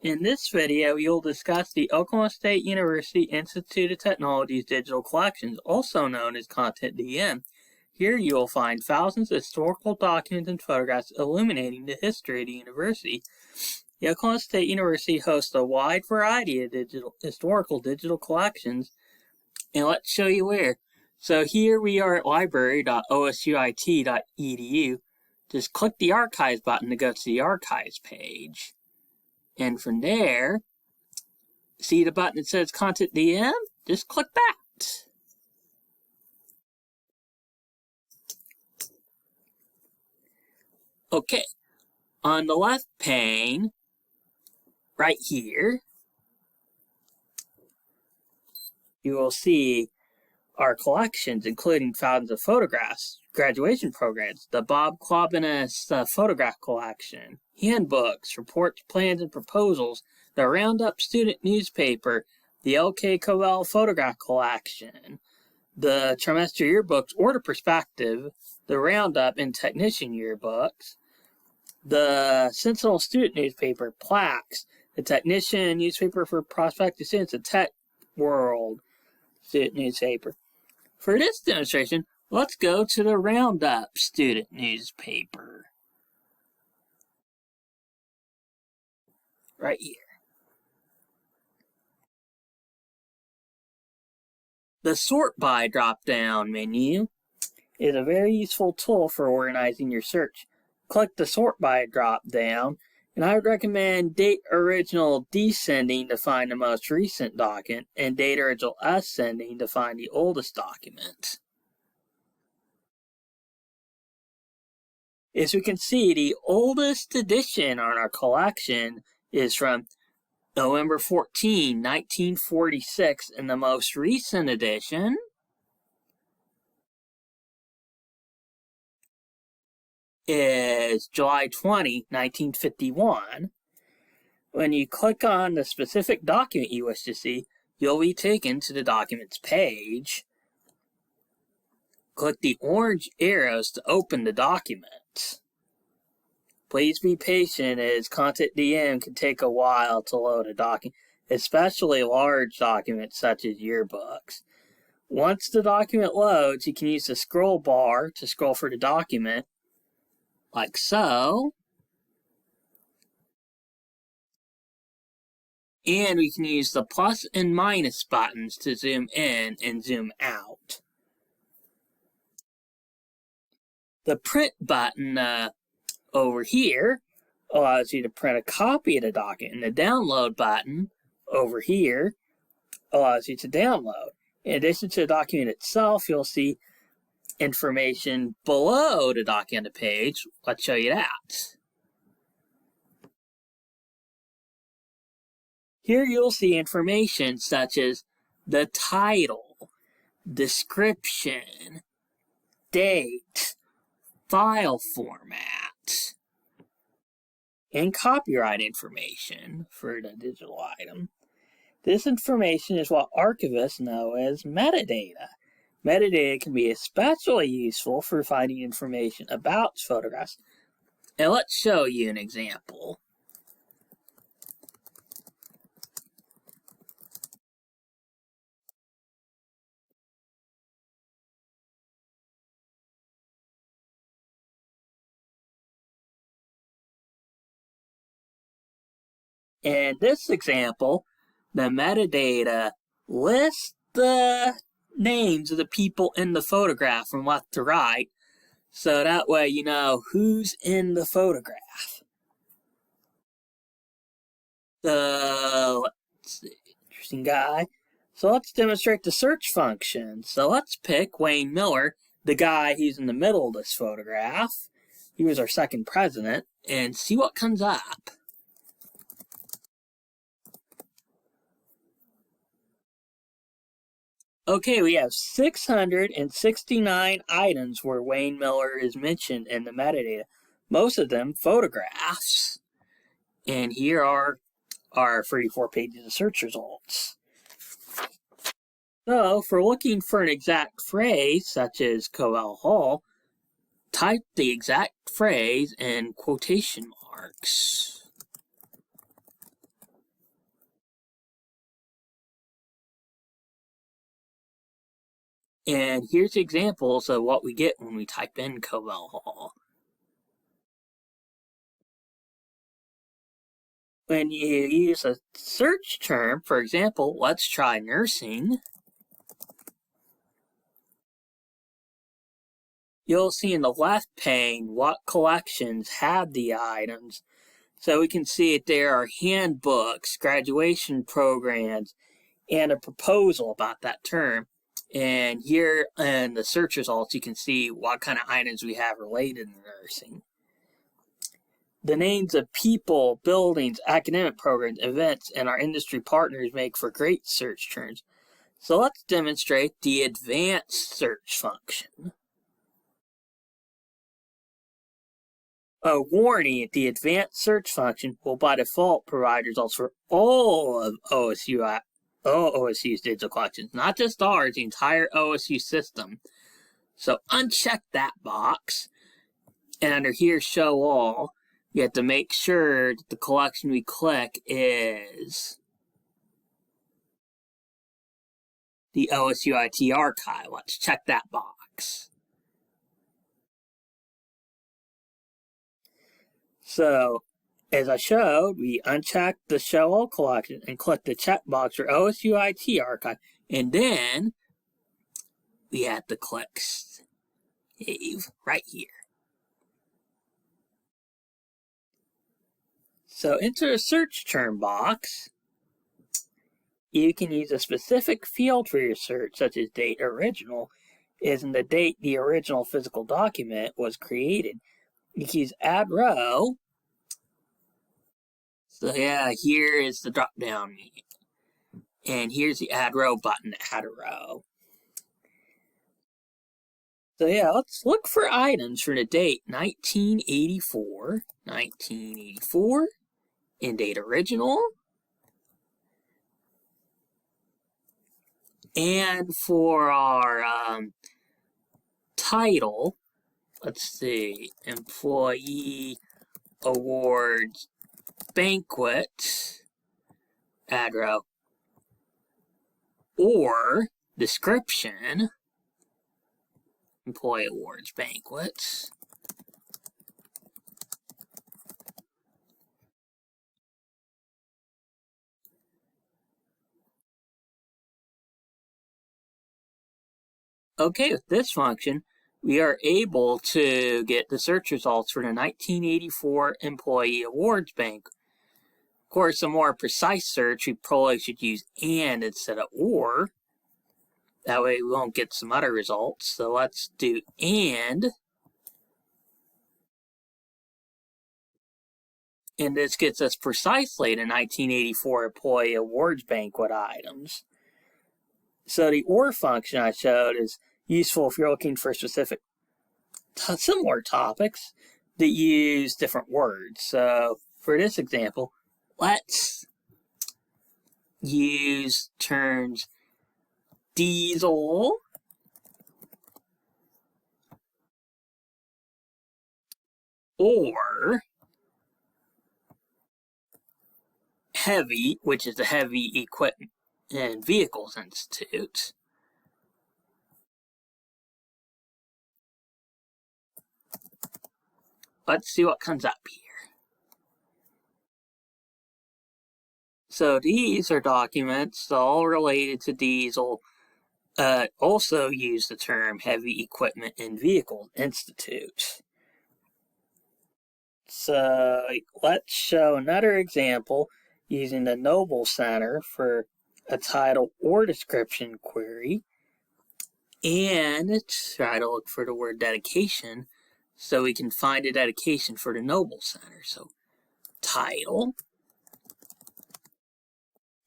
In this video, you'll discuss the Oklahoma State University Institute of Technology's digital collections, also known as ContentDM. Here you will find thousands of historical documents and photographs illuminating the history of the university. The Oklahoma State University hosts a wide variety of historical digital collections, and let's show you where. So here we are at library.osuit.edu. Just click the Archives button to go to the Archives page. And from there, see the button that says ContentDM? Just click that. Okay, on the left pane, right here, you will see our collections, including thousands of photographs, graduation programs, the Bob Clobbinus photograph collection, handbooks, reports, plans, and proposals, the Roundup student newspaper, the L.K. Covell photograph collection, the trimester yearbooks or the perspective, the Roundup and technician yearbooks, the Sentinel student newspaper, plaques, the technician newspaper for prospective students, the Tech World student newspaper. For this demonstration, let's go to the Roundup student newspaper. Right here. The Sort By drop-down menu is a very useful tool for organizing your search. Click the Sort By drop-down, and I would recommend Date Original Descending to find the most recent document, and Date Original Ascending to find the oldest document. As we can see, the oldest edition on our collection is from November 14, 1946, and the most recent edition is July 20, 1951. When you click on the specific document you wish to see, you'll be taken to the documents page. Click the orange arrows to open the document. Please be patient, as ContentDM can take a while to load a document, especially large documents such as yearbooks. Once the document loads, you can use the scroll bar to scroll for the document, like so. And we can use the plus and minus buttons to zoom in and zoom out. The print button over here allows you to print a copy of the document, and the download button over here allows you to download. In addition to the document itself, you'll see information below the document page. Let's show you that. Here you'll see information such as the title, description, date, file format, and copyright information for the digital item. This information is what archivists know as metadata. Metadata can be especially useful for finding information about photographs. And let's show you an example. In this example, the metadata lists the names of the people in the photograph from left to right, so that way you know who's in the photograph. So, let's see, interesting guy. So let's demonstrate the search function. So let's pick Wayne Miller, the guy who's in the middle of this photograph. He was our second president, and see what comes up. Okay, we have 669 items where Wayne Miller is mentioned in the metadata. Most of them photographs. And here are our 34 pages of search results. So, if we're looking for an exact phrase, such as Covell Hall, type the exact phrase in quotation marks. And here's examples of what we get when we type in Covell Hall. When you use a search term, for example, let's try nursing, you'll see in the left pane what collections have the items. So we can see that there are handbooks, graduation programs, and a proposal about that term. And here in the search results, you can see what kind of items we have related to nursing. The names of people, buildings, academic programs, events, and our industry partners make for great search terms. So let's demonstrate the advanced search function. A warning, the advanced search function will by default provide results for all of OSU's digital collections, not just ours, the entire OSU system. So uncheck that box, and under here, show all, you have to make sure that the collection we click is the OSUIT archive. Let's check that box. So, as I showed, we uncheck the Show All collection and click the checkbox for OSUIT archive, and then we have to click Save right here. So, enter a search term box. You can use a specific field for your search, such as date original, as in the date the original physical document was created. You can use add row. So yeah, here is the drop down menu. And here's the add row button to add a row. So yeah, let's look for items for the date 1984, and date original. And for our title, let's see, Employee Awards Banquet, add row, or description, Employee Awards Banquets. Okay, with this function, we are able to get the search results for the 1984 Employee Awards Banquet. Of course, a more precise search, we probably should use and instead of or. That way we won't get some other results. So let's do and. And this gets us precisely the 1984 Employee Awards Banquet items. So the OR function I showed is useful if you're looking for specific similar topics that use different words. So for this example, let's use terms diesel, or heavy, which is the Heavy Equipment and Vehicles Institute. Let's see what comes up here. So these are documents all related to diesel. Also use the term Heavy Equipment and Vehicles Institute. So let's show another example using the Noble Center for a title or description query, and try to look for the word dedication so we can find a dedication for the Noble Center. So title,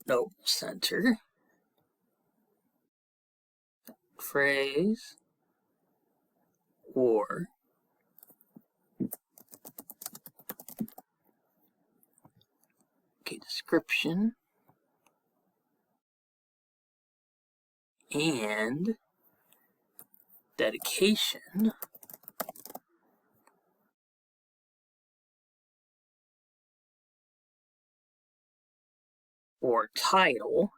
Noble Center, phrase, or description, and dedication, or title,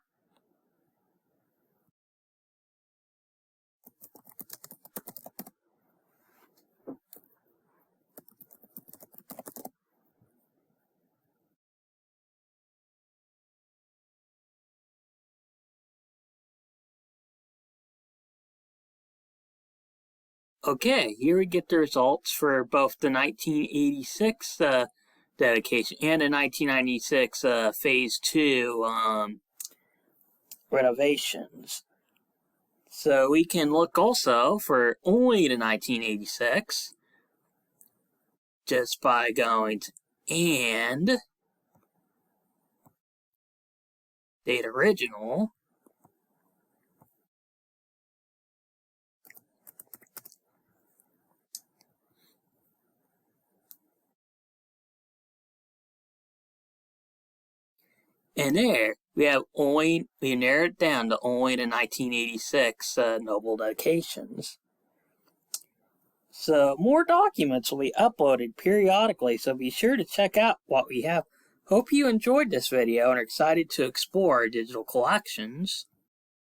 Okay, here we get the results for both the 1986 dedication and the 1996 Phase 2 renovations. So we can look also for only the 1986 just by going to and date original. And there, we narrowed it down to only the 1986 Noble dedications. So more documents will be uploaded periodically, so be sure to check out what we have. Hope you enjoyed this video and are excited to explore our digital collections.